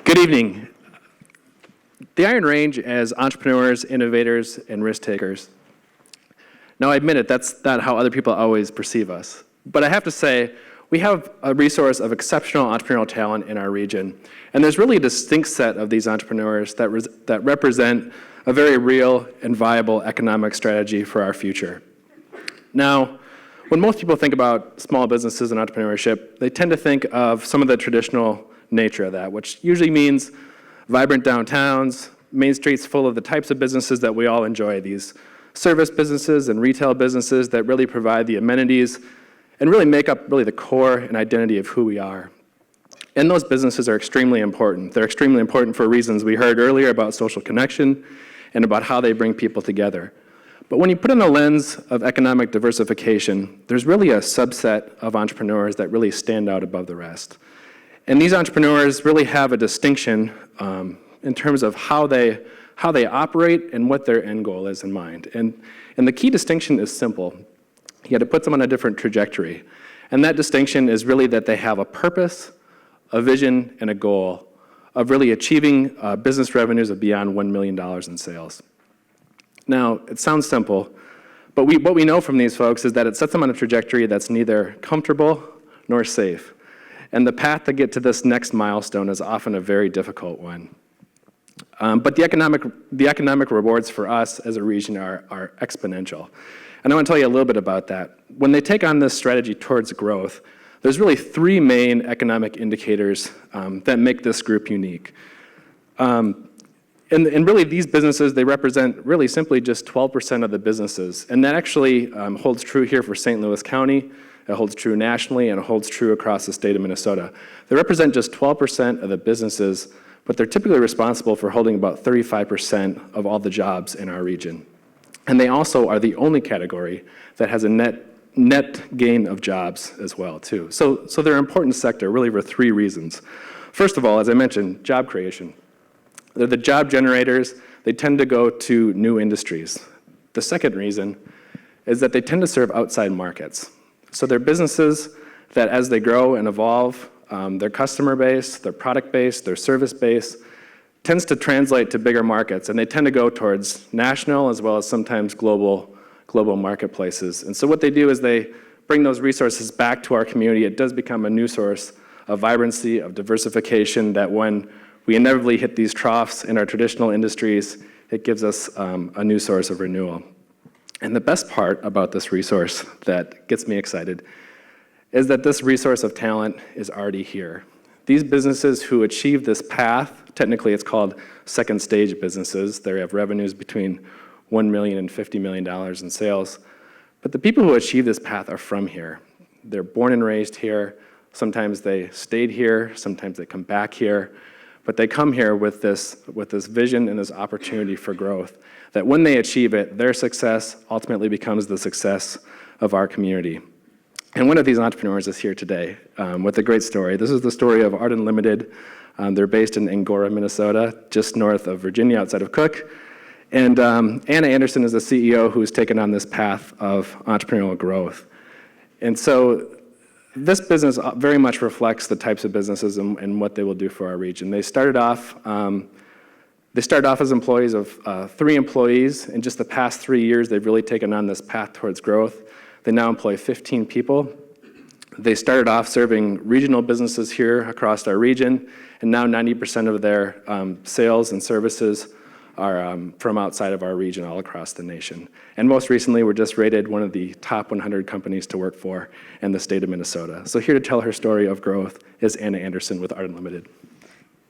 Good evening. The Iron Range as entrepreneurs, innovators, and risk takers. Now, I admit it, that's not how other people always perceive us. But I have to say, we have a resource of exceptional entrepreneurial talent in our region. And there's really a distinct set of these entrepreneurs that represent a very real and viable economic strategy for our future. Now, when most people think about small businesses and entrepreneurship, they tend to think of some of the traditional nature of that, which usually means vibrant downtowns, main streets full of the types of businesses that we all enjoy, these service businesses and retail businesses that really provide the amenities and really make up really the core and identity of who we are. And those businesses are extremely important. They're extremely important for reasons we heard earlier about social connection and about how they bring people together. But when you put in a lens of economic diversification, there's really a subset of entrepreneurs that really stand out above the rest. And these entrepreneurs really have a distinction in terms of how they operate and what their end goal is in mind. And the key distinction is simple, yet it puts them on a different trajectory. And that distinction is really that they have a purpose, a vision, and a goal of really achieving business revenues of beyond $1 million in sales. Now, it sounds simple, but what we know from these folks is that it sets them on a trajectory that's neither comfortable nor safe. And the path to get to this next milestone is often a very difficult one. But the economic rewards for us as a region are exponential. And I want to tell you a little bit about that. When they take on this strategy towards growth, there's really three main economic indicators that make this group unique. And really, these businesses, they represent really simply just 12% of the businesses. And that actually holds true here for St. Louis County. It holds true nationally, and it holds true across the state of Minnesota. They represent just 12% of the businesses, but they're typically responsible for holding about 35% of all the jobs in our region. And they also are the only category that has a net gain of jobs as well, too. So they're an important sector, really for three reasons. First of all, as I mentioned, job creation. They're the job generators. They tend to go to new industries. The second reason is that they tend to serve outside markets. So they're businesses that as they grow and evolve, their customer base, their product base, their service base tends to translate to bigger markets, and they tend to go towards national as well as sometimes global marketplaces. And so what they do is they bring those resources back to our community. It does become a new source of vibrancy, of diversification, that when we inevitably hit these troughs in our traditional industries, it gives us a new source of renewal. And the best part about this resource that gets me excited is that this resource of talent is already here. These businesses who achieve this path, technically it's called second stage businesses. They have revenues between $1 million and $50 million in sales. But the people who achieve this path are from here. They're born and raised here. Sometimes they stayed here. Sometimes they come back here. But they come here with this vision and this opportunity for growth, that when they achieve it, their success ultimately becomes the success of our community. And one of these entrepreneurs is here today with a great story. This is the story of Art Unlimited. They're based in Angora, Minnesota, just north of Virginia, outside of Cook. And Anna Anderson is the CEO who's taken on this path of entrepreneurial growth. And so this business very much reflects the types of businesses and what they will do for our region. They started off as employees of 3 employees. In just the past 3 years, they've really taken on this path towards growth. They now employ 15 people. They started off serving regional businesses here across our region, and now 90% of their sales and services are from outside of our region, all across the nation. And most recently, we're just rated one of the top 100 companies to work for in the state of Minnesota. So here to tell her story of growth is Anna Anderson with Art Unlimited.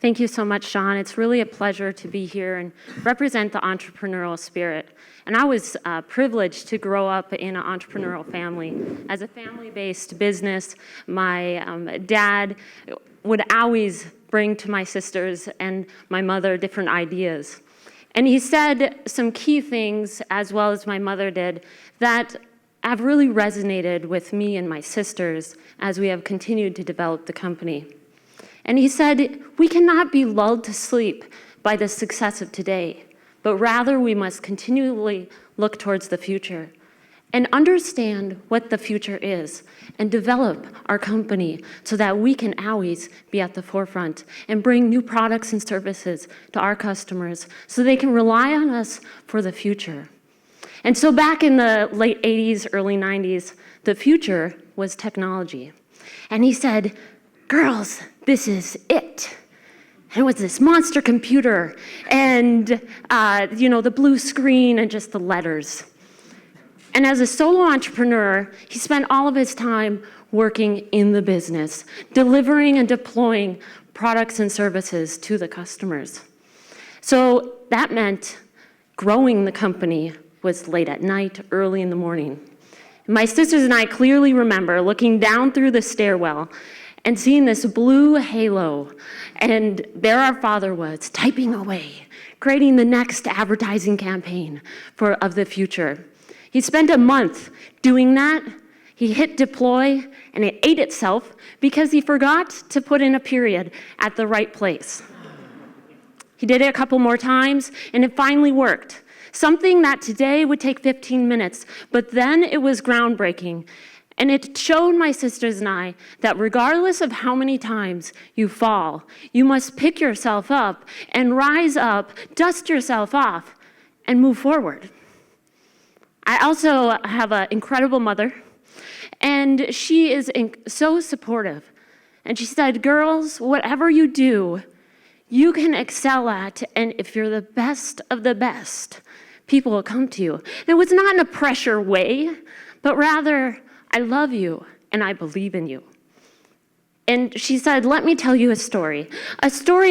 Thank you so much, Shawn. It's really a pleasure to be here and represent the entrepreneurial spirit. And I was privileged to grow up in an entrepreneurial family. As a family-based business, my dad would always bring to my sisters and my mother different ideas. And he said some key things, as well as my mother did, that have really resonated with me and my sisters as we have continued to develop the company. And he said, we cannot be lulled to sleep by the success of today, but rather we must continually look towards the future. and understand what the future is and develop our company so that we can always be at the forefront and bring new products and services to our customers so they can rely on us for the future. And so back in the late 80s, early 90s, the future was technology. And he said, "Girls, this is it." And it was this monster computer and, the blue screen and just the letters. And as a solo entrepreneur, he spent all of his time working in the business, delivering and deploying products and services to the customers. So that meant growing the company was late at night, early in the morning. My sisters and I clearly remember looking down through the stairwell and seeing this blue halo, and there our father was, typing away, creating the next advertising campaign of the future. He spent a month doing that. He hit deploy, and it ate itself because he forgot to put in a period at the right place. He did it a couple more times, and it finally worked. Something that today would take 15 minutes, but then it was groundbreaking. And it showed my sisters and I that regardless of how many times you fall, you must pick yourself up and rise up, dust yourself off, and move forward. I also have an incredible mother, and she is so supportive. And she said, "Girls, whatever you do, you can excel at, and if you're the best of the best, people will come to you." And it was not in a pressure way, but rather, "I love you, and I believe in you." And she said, "Let me tell you a story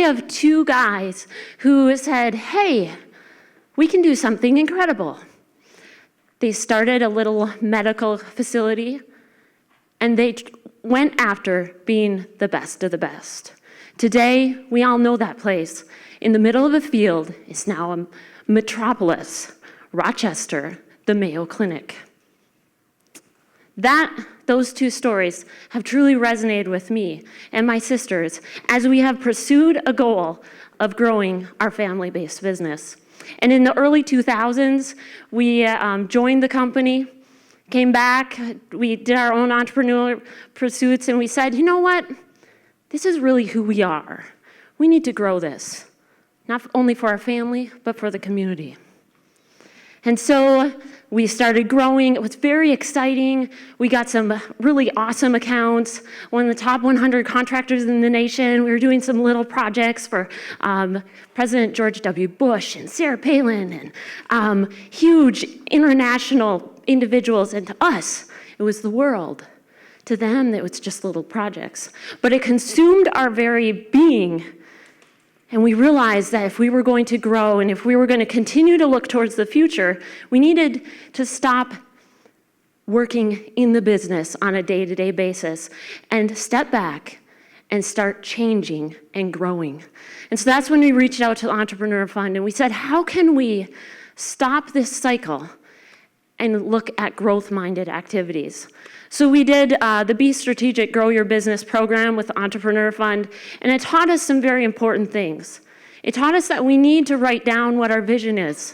of two guys who said, 'Hey, we can do something incredible.' They started a little medical facility, and they went after being the best of the best. Today, we all know that place. In the middle of a field is now a metropolis, Rochester, the Mayo Clinic." Those two stories have truly resonated with me and my sisters as we have pursued a goal of growing our family-based business. And in the early 2000s, we joined the company, came back, we did our own entrepreneurial pursuits, and we said, "You know what? This is really who we are. We need to grow this, not only for our family, but for the community." And so we started growing. It was very exciting. We got some really awesome accounts, one of the top 100 contractors in the nation. We were doing some little projects for President George W. Bush and Sarah Palin and huge international individuals. And to us, it was the world. To them, it was just little projects. But it consumed our very being. And we realized that if we were going to grow and if we were going to continue to look towards the future, we needed to stop working in the business on a day-to-day basis and step back and start changing and growing. And so that's when we reached out to the Entrepreneur Fund and we said, how can we stop this cycle and look at growth-minded activities? So we did the Be Strategic, Grow Your Business program with the Entrepreneur Fund, and it taught us some very important things. It taught us that we need to write down what our vision is.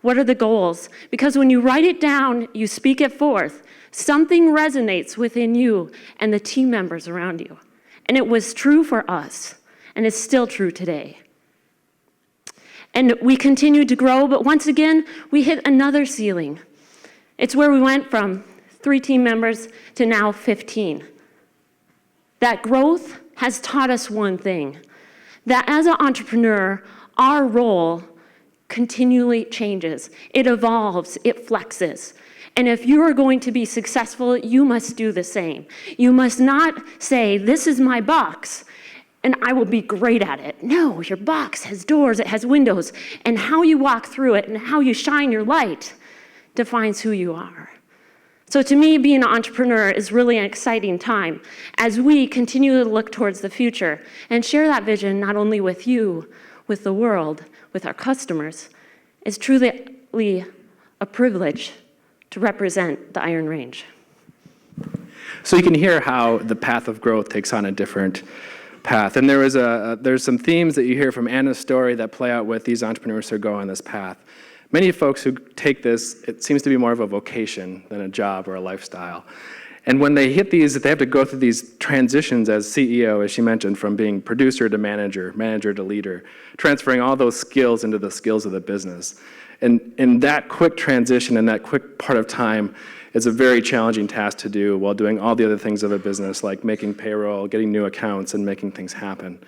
What are the goals? Because when you write it down, you speak it forth, something resonates within you and the team members around you. And it was true for us, and it's still true today. And we continued to grow, but once again, we hit another ceiling. It's where we went from 3 team members to now 15. That growth has taught us one thing, that as an entrepreneur, our role continually changes. It evolves, it flexes. And if you are going to be successful, you must do the same. You must not say, this is my box, and I will be great at it. No, your box has doors, it has windows, and how you walk through it and how you shine your light defines who you are. So to me, being an entrepreneur is really an exciting time as we continue to look towards the future and share that vision not only with you, with the world, with our customers. It's truly a privilege to represent the Iron Range. So you can hear how the path of growth takes on a different path. And there's some themes that you hear from Anna's story that play out with these entrepreneurs who go on this path. Many folks who take this, it seems to be more of a vocation than a job or a lifestyle. And when they hit these, they have to go through these transitions as CEO, as she mentioned, from being producer to manager, manager to leader, transferring all those skills into the skills of the business. And that quick transition and that quick part of time is a very challenging task to do while doing all the other things of a business, like making payroll, getting new accounts, and making things happen.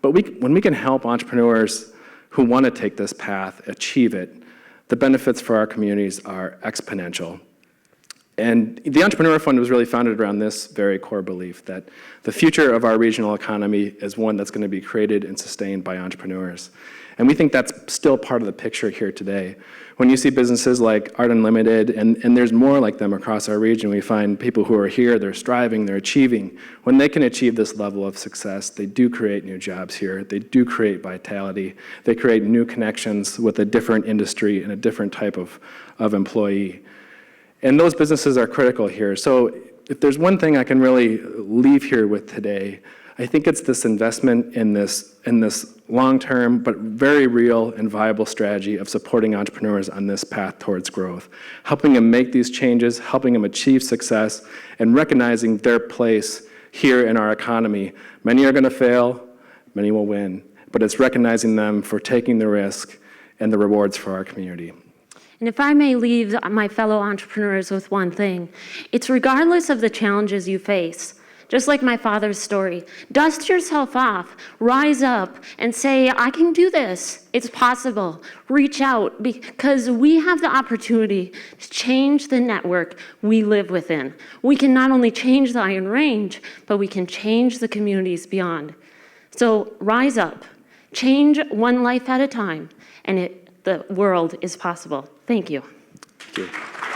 But when we can help entrepreneurs who want to take this path achieve it, the benefits for our communities are exponential. And the Entrepreneur Fund was really founded around this very core belief that the future of our regional economy is one that's going to be created and sustained by entrepreneurs. And we think that's still part of the picture here today. When you see businesses like Art Unlimited, and there's more like them across our region, we find people who are here, they're striving, they're achieving. When they can achieve this level of success, they do create new jobs here, they do create vitality, they create new connections with a different industry and a different type of employee. And those businesses are critical here. So if there's one thing I can really leave here with today, I think it's this investment in this long-term but very real and viable strategy of supporting entrepreneurs on this path towards growth, helping them make these changes, helping them achieve success, and recognizing their place here in our economy. Many are going to fail, many will win, but it's recognizing them for taking the risk and the rewards for our community. And if I may leave my fellow entrepreneurs with one thing, it's regardless of the challenges you face, just like my father's story, dust yourself off, rise up, and say, I can do this. It's possible. Reach out, because we have the opportunity to change the network we live within. We can not only change the Iron Range, but we can change the communities beyond. So rise up, change one life at a time, and the world is possible. Thank you. Thank you.